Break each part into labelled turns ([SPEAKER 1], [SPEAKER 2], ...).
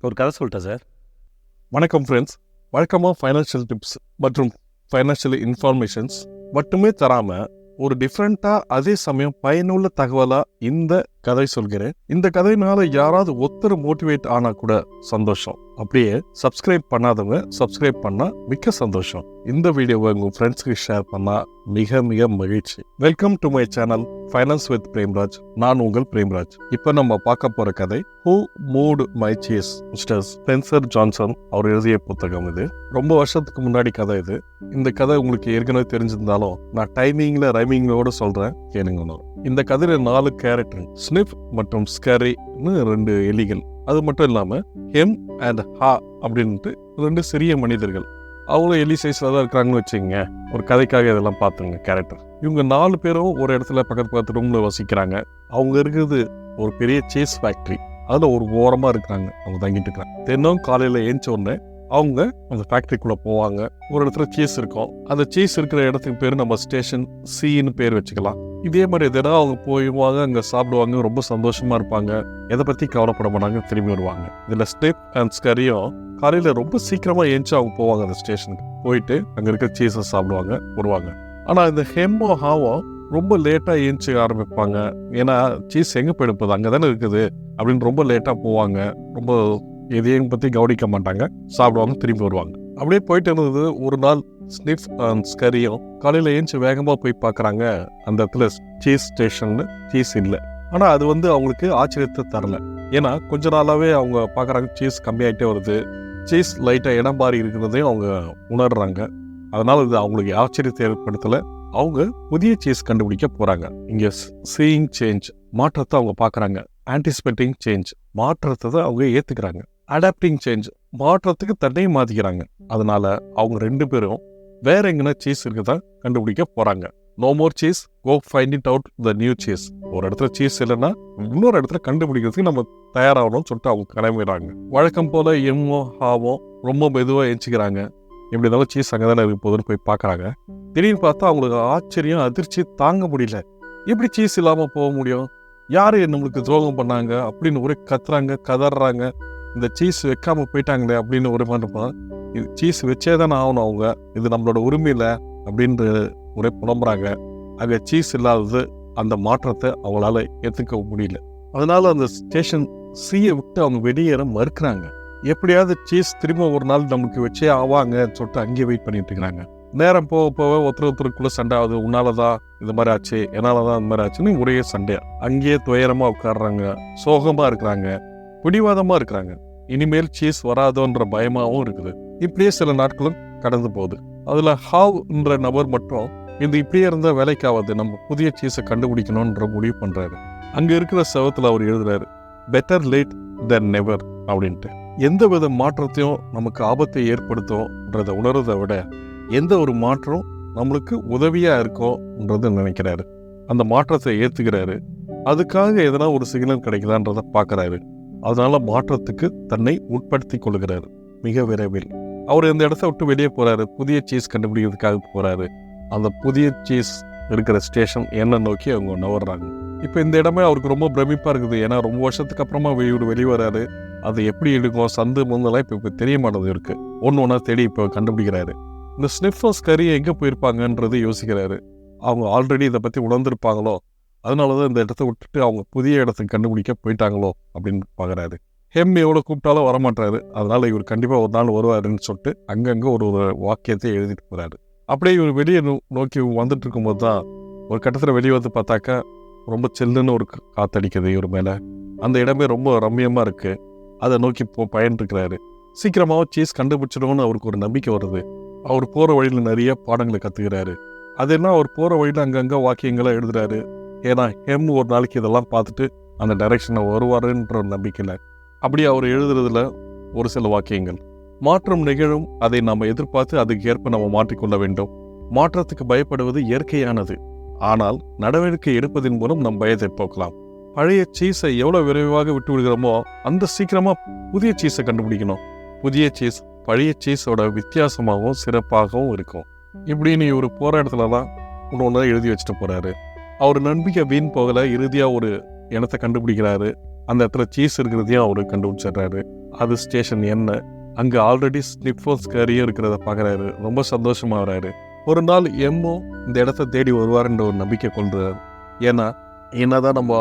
[SPEAKER 1] ஒரு கதை சொல்லிட்டேன் சார்.
[SPEAKER 2] வணக்கம் ஃப்ரெண்ட்ஸ். வழக்கமாக ஃபைனான்ஷியல் டிப்ஸ் மற்றும் ஃபைனான்ஷியல் இன்ஃபர்மேஷன்ஸ் மட்டுமே தராமல் ஒரு டிஃப்ரெண்ட்டாக அதே சமயம் பயனுள்ள தகவலாக இந்த கதை சொல்கிறேன். இந்த கதையினால யாராவது ஒருத்தர் மோட்டிவேட் ஆனால் கூட சந்தோஷம். அப்படியே சப்ஸ்கிரைப் பண்ணாதவங்க சப்ஸ்கிரைப் பண்ணால் மிக்க சந்தோஷம். இந்த வீடியோவை உங்கள் ஃப்ரெண்ட்ஸ்க்கு ஷேர் பண்ணால் மிக மிக மகிழ்ச்சி. Welcome to my channel finance with Premraj. நான் உங்கள் பிரேம்ராஜ். இப்போ நம்ம பார்க்க போகிற கதை who moved my cheese, mister Spencer Johnson அவர் எழுதிய புத்தகம். இது ரொம்ப வருஷத்துக்கு முன்னாடி கதை. இந்த கதை உங்களுக்கு ஏற்கனவே தெரிஞ்சிருந்தாலும் நான் ரைமிங்கோட சொல்கிறேன், கேளுங்க. இந்த கதையில் 4 கேரக்டர், ஸ்னிஃப் மற்றும் ஸ்கரின்னு 2 எலிகள். அது மட்டும் இல்லாமல் ஹெம் அண்ட் ஹா அப்படின்ட்டு 2 சிறிய மனிதர்கள். அவங்களும் எலி சைஸில் தான் இருக்கிறாங்கன்னு வச்சுக்கோங்க. ஒரு கதைக்காக இதெல்லாம் பார்த்துங்க கேரக்டர். இவங்க 4 பேரும் ஒரு இடத்துல பக்கத்து ரூமில் வசிக்கிறாங்க. அவங்க இருக்கிறது ஒரு பெரிய சீஸ் ஃபேக்ட்ரி. அதில் ஒரு ஓரமாக இருக்கிறாங்க, அவங்க தங்கிட்டு இருக்கிறாங்க. தினம் காலையில் ஏஞ்ச உடனே அவங்க அந்த ஃபேக்ட்ரிக்குள்ளே போவாங்க. ஒரு இடத்துல சீஸ் இருக்கும். அந்த சீஸ் இருக்கிற இடத்துக்கு பேர் நம்ம ஸ்டேஷன் சின்னு பேர் வச்சுக்கலாம். இதே மாதிரி எதனா அவங்க போயிடுவாங்க, அங்கே சாப்பிடுவாங்க, ரொம்ப சந்தோஷமாக இருப்பாங்க, எதை பற்றி கவலைப்பட மாட்டாங்க, திரும்பி வருவாங்க. இதில் ஸ்னிஃப் அண்ட் ஸ்கரியும் காலையில் ரொம்ப சீக்கிரமாக ஏஞ்சி அவங்க போவாங்க அந்த ஸ்டேஷனுக்கு. போயிட்டு அங்கே இருக்கிற சீஸை சாப்பிடுவாங்க, வருவாங்க. ஆனால் இந்த ஹெம்மோ ஹாவும் ரொம்ப லேட்டாக ஏஞ்சி ஆரம்பிப்பாங்க. ஏன்னா சீஸ் எங்கே போயிடுப்பது, அங்கே தானே இருக்குது அப்படின்னு ரொம்ப லேட்டாக போவாங்க. ரொம்ப எதையும் பற்றி கவனிக்க மாட்டாங்க, சாப்பிடுவாங்க, திரும்பி வருவாங்க. அப்படியே போயிட்டு இருந்தது. ஒரு நாள் ஸ்னிஃப் அண்ட் ஸ்கரியும் காலையில் ஏஞ்சி வேகமாக போய் பார்க்குறாங்க. அந்த இடத்துல சீஸ் ஸ்டேஷனில் சீஸ் இல்லை. ஆனால் அது அவங்களுக்கு ஆச்சரியத்தை தரல. ஏன்னா கொஞ்ச நாளாகவே அவங்க பார்க்குறாங்க சீஸ் கம்மியாகிட்டே வருது, சீஸ் லைட்டாக இடம் மாறி இருக்கிறதையும் அவங்க உணர்றாங்க. அதனால் இது அவங்களுக்கு ஆச்சரியத்தை ஏற்படுத்தலை. அவங்க புதிய சீஸ் கண்டுபிடிக்க போகிறாங்க. இங்கே சீயிங் சேஞ்ச், மாற்றத்தை அவங்க பார்க்குறாங்க. ஆன்டிசிபேட்டிங் சேஞ்ச், மாற்றத்தை அவங்க ஏற்றுக்கிறாங்க. அடாப்டிங் சேஞ்ச், மாற்றத்துக்கு தன்னையும் மாற்றிக்கிறாங்க. அதனால அவங்க 2 பேரும் வேற எங்கன்னா சீஸ் இருக்குதா கண்டுபிடிக்க போகிறாங்க. No more cheese, go find it out the new cheese. ஒரு இடத்துல சீஸ் இல்லைன்னா இன்னொரு இடத்துல கண்டுபிடிக்கிறதுக்கு நம்ம தயாராகணும்னு சொல்லிட்டு அவங்க கிளம்பிடுறாங்க. வழக்கம் போல் எம்மோ ஹாவும் ரொம்ப மெதுவாக எஞ்சிக்கிறாங்க. எப்படி இருந்தாலும் சீஸ் அங்கே தானே இருக்கு போதுன்னு போய் பார்க்குறாங்க. திடீர்னு பார்த்தா அவங்களுக்கு ஆச்சரியம், அதிர்ச்சி தாங்க முடியல. எப்படி சீஸ் இல்லாமல் போக முடியும், யார் நம்மளுக்கு துரோகம் பண்ணாங்க அப்படின்னு ஒரே கத்துறாங்க, கதறாங்க. இந்த சீஸ் வைக்காம போயிட்டாங்களே அப்படின்னு ஒரு மாதிரி, இது சீஸ் வச்சே தானே ஆகணும், அவங்க இது நம்மளோட உரிமையில அப்படின்ற ஒரே புலம்புறாங்க. அங்கே சீஸ் இல்லாதது அந்த மாற்றத்தை அவங்களால ஏற்றுக்க முடியல. அதனால அந்த ஸ்டேஷன் சியை விட்டு அவங்க வெளியேற மறுக்கிறாங்க. எப்படியாவது சீஸ் திரும்ப ஒரு நாள் நமக்கு வச்சே ஆவாங்கன்னு சொல்லிட்டு அங்கேயே வெயிட் பண்ணிட்டு இருக்கிறாங்க. நேரம் போக போக ஒருத்தருக்குள்ள சண்டை ஆகுது. உன்னாலதான் இது மாதிரி ஆச்சு, என்னாலதான் இந்த மாதிரி ஆச்சுன்னு ஒரே சண்டை. அங்கேயே துயரமா உட்காடுறாங்க, சோகமா இருக்கிறாங்க, பிடிவாதமா இருக்கிறாங்க. இனிமேல் சீஸ் வராதோன்ற பயமாவும் இருக்குது. இப்படியே சில நாட்களும் கடந்து போகுது. அதுல ஹாவ்ன்ற நபர் மட்டும் இந்த இப்படியே இருந்த வேலைக்காவது நம்ம புதிய சீஸை கண்டுபிடிக்கணும்ன்ற முடிவு பண்றாரு. அங்க இருக்கிற செவத்துல அவர் எழுதுறாரு, பெட்டர் லேட் தென் நெவர் அப்படின்ட்டு. எந்த வித மாற்றத்தையும் நமக்கு ஆபத்தை ஏற்படுத்தும்ன்றதை உணர்றதை விட எந்த ஒரு மாற்றம் நம்மளுக்கு உதவியா இருக்கும்ன்றது நினைக்கிறாரு. அந்த மாற்றத்தை ஏத்துக்கிறாரு. அதுக்காக எதனா ஒரு சிக்னல் கிடைக்குதான்றதை பார்க்கறாரு. அதனால மாற்றத்துக்கு தன்னை உட்படுத்தி கொள்கிறாரு. மிக விரைவில் அவர் இந்த இடத்த விட்டு வெளியே போறாரு. புதிய சீஸ் கண்டுபிடிக்கிறதுக்காக போறாரு. அந்த புதிய சீஸ் இருக்கிற ஸ்டேஷன் என்ன நோக்கி அவங்க நவர்றாங்க. இப்போ இந்த இடமே அவருக்கு ரொம்ப பிரமிப்பா இருக்குது. ஏன்னா ரொம்ப வருஷத்துக்கு அப்புறமா வெளியே வராரு. அது எப்படி எடுக்கும், சந்து முந்தெல்லாம் இப்போ தெரிய மாட்டேது இருக்கு. ஒன்று தேடி இப்போ கண்டுபிடிக்கிறாரு. இந்த ஸ்னிஃப் அண்ட் ஸ்கரி எங்கே போயிருப்பாங்கன்றது யோசிக்கிறாரு. அவங்க ஆல்ரெடி இதை பற்றி உணர்ந்திருப்பாங்களோ, அதனாலதான் இந்த இடத்த விட்டுட்டு அவங்க புதிய இடத்துக்கு கண்டுபிடிக்க போயிட்டாங்களோ அப்படின்னு பார்க்குறாரு. ஹெம் எவ்வளோ கூப்பிட்டாலும் வரமாட்டாரு. அதனால இவர் கண்டிப்பாக ஒரு நாள் வருவாருன்னு சொல்லிட்டு அங்கங்கே ஒரு வாக்கியத்தை எழுதிட்டு போறாரு. அப்படியே இவர் வெளியே நோக்கி வந்துட்டு இருக்கும்போது தான் ஒரு கட்டத்தில் வெளியே வந்து பார்த்தாக்கா ரொம்ப செல்லுன்னு ஒரு காத்தடிக்குது இவர் மேலே. அந்த இடமே ரொம்ப ரம்மியமாக இருக்கு. அதை நோக்கி பயன்ட்டுருக்கிறாரு. சீக்கிரமாக சீஸ் கண்டுபிடிச்சிடும்னு அவருக்கு ஒரு நம்பிக்கை வருது. அவர் போகிற வழியில் நிறைய பாடங்களை கற்றுக்கிறாரு. அதெல்லாம் அவர் போகிற வழியில் அங்கங்கே வாக்கியங்களை எழுதுறாரு. ஏன்னா ஹெம் ஒரு நாளைக்கு இதெல்லாம் பார்த்துட்டு அந்த டைரக்ஷனை வருவாருன்ற ஒரு நம்பிக்கையில் அப்படியே அவர் எழுதுறதுல ஒரு சில வாக்கியங்கள், மாற்றம் நிகழும், அதை நாம் எதிர்பார்த்து அதுக்கு ஏற்ப நம்ம மாற்றிக்கொள்ள வேண்டும். மாற்றத்துக்கு பயப்படுவது இயற்கையானது, ஆனால் நடவடிக்கை எடுப்பதன் மூலம் நம் பயத்தை போக்கலாம். பழைய சீஸை எவ்வளோ விரைவாக விட்டு விடுகிறோமோ அந்த சீக்கிரமாக புதிய சீஸை கண்டுபிடிக்கணும். புதிய சீஸ் பழைய சீஸோட வித்தியாசமாகவும் சிறப்பாகவும் இருக்கும். இப்படின்னு இவர் போகிற இடத்துல தான் ஒன்று எழுதி வச்சுட்டு போகிறாரு. அவர் நம்பிக்கை வீண் போகலை. இறுதியாக ஒரு இடத்தை கண்டுபிடிக்கிறாரு. அந்த இடத்துல சீஸ் இருக்கிறதையும் அவர் கண்டுபிடிச்சிடுறாரு. அது ஸ்டேஷன் என்ன, அங்கே ஆல்ரெடி ஸ்னிஃப் அண்ட் ஸ்கரியும் இருக்கிறத பார்க்குறாரு. ரொம்ப சந்தோஷமாகறாரு. ஒரு நாள் எம்மும் இந்த இடத்த தேடி வருவாருன்ற ஒரு நம்பிக்கை கொள்றாரு. ஏன்னா என்னதான் நம்ம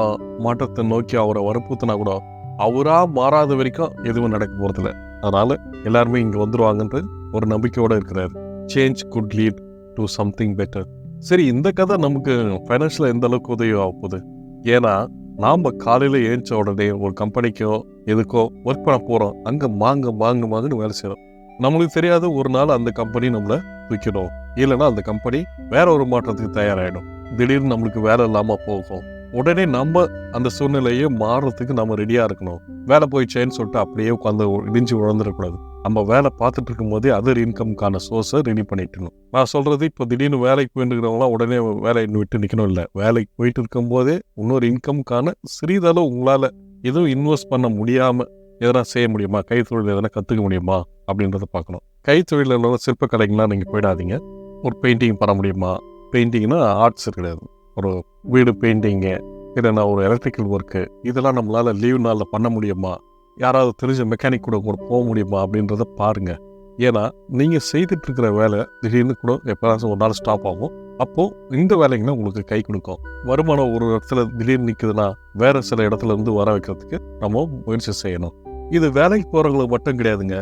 [SPEAKER 2] மாற்றத்தை நோக்கி அவரை வற்புறுத்தினா கூட அவராக மாறாத வரைக்கும் எதுவும் நடக்க போகிறதில்ல. அதனால் எல்லாருமே இங்கே வந்துடுவாங்கன்ற ஒரு நம்பிக்கையோடு இருக்கிறாரு. Change could lead to something better. சரி, இந்த கதை நமக்கு ஃபைனான்ஷியலாக எந்த அளவுக்கு உதவி ஆக போகுது? ஏன்னா நாம் காலையில் ஏஞ்ச உடனே ஒரு கம்பெனிக்கோ எதுக்கோ ஒர்க் பண்ண போகிறோம். அங்கே மாங்குன்னு வேலை செய்கிறோம். நம்மளுக்கு தெரியாது ஒரு நாள் அந்த கம்பெனி நம்மளை தூக்கிடும், இல்லைன்னா அந்த கம்பெனி வேற ஒரு மாற்றத்துக்கு தயாராகிடும். திடீர்னு நம்மளுக்கு வேலை இல்லாமல் போகும். உடனே நம்ம அந்த சூழ்நிலையை மாறுறதுக்கு நம்ம ரெடியாக இருக்கணும். வேலை போயிடுச்சேன்னு சொல்லிட்டு அப்படியே உட்காந்து இடிஞ்சு விழுந்துடக்கூடாது. நம்ம வேலை பார்த்துட்டு இருக்கும் போதே அதர் இன்கம்கான சோர்ஸை ரெடி பண்ணிட்டணும். நான் சொல்கிறது, இப்போ திடீர்னு வேலைக்கு போயிட்டுருக்கிறவங்களாம் உடனே வேலையை விட்டு நிற்கணும் இல்லை. வேலைக்கு போயிட்டு இருக்கும் போதே இன்னொரு இன்கம்கான சிறிதளவு உங்களால் எதுவும் இன்வெஸ்ட் பண்ண முடியாமல் எதனா செய்ய முடியுமா, கைத்தொழில் எதனா கற்றுக்க முடியுமா அப்படின்றத பார்க்கணும். கைத்தொழிலில் சிற்ப கலைகள்லாம் நீங்கள் போயிடாதீங்க. ஒரு பெயிண்டிங் பண்ண முடியுமா? பெயிண்டிங்னா ஆர்ட்ஸ் கிடையாது. ஒரு வீடு பெயிண்டிங்கு, இல்லைன்னா ஒரு எலக்ட்ரிக்கல் ஒர்க்கு, இதெல்லாம் நம்மளால் லீவ் நாளில் பண்ண முடியுமா? யாராவது தெரிஞ்ச மெக்கானிக் கூட போக முடியுமா அப்படின்றத பாருங்கள். ஏன்னா நீங்கள் செய்துட்ருக்கிற வேலை திடீர்னு கூட எப்போதாச்சும் ஒரு நாள் ஸ்டாப் ஆகும். அப்போது இந்த வேலைங்கன்னா உங்களுக்கு கை கொடுக்கும். வருமானம் ஒரு இடத்துல திடீர்னு நிற்குதுன்னா வேறு சில இடத்துல இருந்து வர வைக்கிறதுக்கு நம்ம முயற்சி செய்யணும். இது வேலைக்கு போகிறவங்களுக்கு மட்டும் கிடையாதுங்க,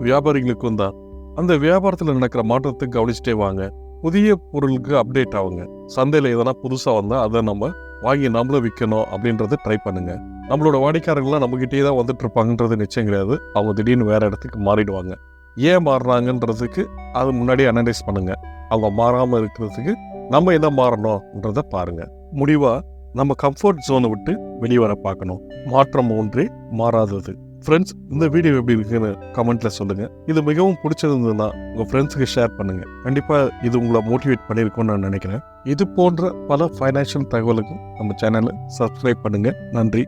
[SPEAKER 2] வியாபாரிகளுக்கும் தான். அந்த வியாபாரத்தில் நடக்கிற மாற்றத்தை கவனிச்சுட்டே வாங்க. புதிய பொருளுக்கு அப்டேட் ஆகுங்க. சந்தையில் எதனா புதுசாக வந்தால் அதை நம்ம வாங்கி நம்மளும் விற்கணும் அப்படின்றத ட்ரை பண்ணுங்க. நம்மளோட வாடிக்கையாளர்கள்லாம் நம்மகிட்டே தான் வந்துட்டு இருப்பாங்கன்றது நிச்சயம் கிடையாது. அவங்க திடீர்னு வேற இடத்துக்கு மாறிடுவாங்க. ஏன் மாறுறாங்கன்றதுக்கு அது முன்னாடியே அனலைஸ் பண்ணுங்க. அவங்க மாறாமல் இருக்கிறதுக்கு நம்ம என்ன மாறணும்ன்றதை பாருங்க. முடிவா நம்ம கம்ஃபர்ட் ஜோனை விட்டு வெளியே வர பார்க்கணும். மாற்றம் ஒன்றே மாறாதது. ஃப்ரெண்ட்ஸ், இந்த வீடியோ எப்படி இருக்குன்னு கமெண்ட்டில் சொல்லுங்கள். இது மிகவும் பிடிச்சிருந்ததுன்னா உங்கள் ஃப்ரெண்ட்ஸுக்கு ஷேர் பண்ணுங்கள். கண்டிப்பாக இது உங்களை மோட்டிவேட் பண்ணியிருக்கும்னு நான் நினைக்கிறேன். இது போன்ற பல ஃபைனான்ஷியல் தகவலுக்கும் நம்ம சேனலை சப்ஸ்கிரைப் பண்ணுங்கள். நன்றி.